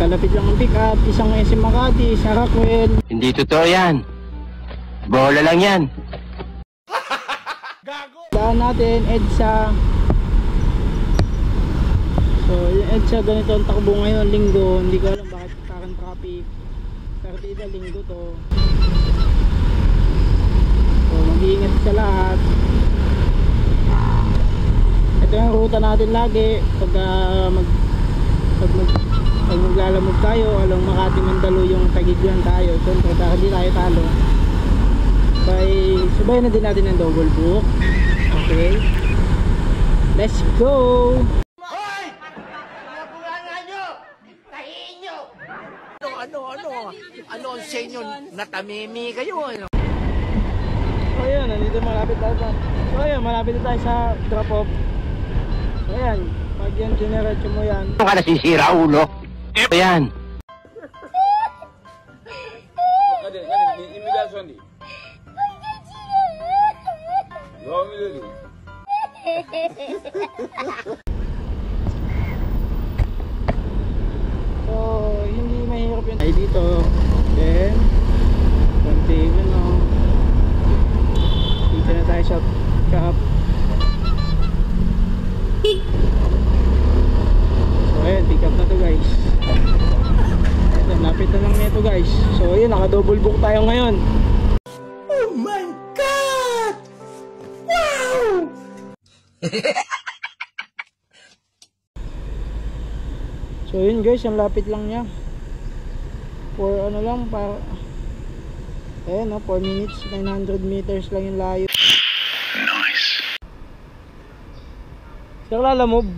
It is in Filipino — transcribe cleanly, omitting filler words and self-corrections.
Lalapit lang ang pick up, isang SM Makati, sa Rockwell. Hindi totoo yan. Bola lang yan. Daan natin, EDSA. So yung EDSA ganito ang takbo ngayon, linggo. Hindi ko alam bakit parang traffic. Partida linggo to. So mag-iingat sa lahat. Ito yung ruta natin lagi pag maglalamog tayo, alang Makati Mandalo yung tagiglan tayo. Siyempre para hindi tayo talo, sabay na din natin ng double book. Okay, let's go. Hoy! Nabulangan nyo! Tahiin nyo! Ano ang sa inyo? Natamimi kayo, ano? So ayan, nandito malapit tayo. So ayan, malapit na tayo sa drop off. So ayan, pag yan generate mo yan. Ano ka nasisira, ulo? Ayan. So hindi mahirap yun ay dito. Then konti no. Dito na tayo sa shop. So ayan, pick up na to guys. Ayan, lapit na lang nito guys. So ayun, naka double book tayo ngayon. Oh my God! Wow! So yun guys, ang lapit lang niya. For ano lang, para ayan no, 4 minutes, 900 meters lang yung layo. Nice. Sir Lalamove.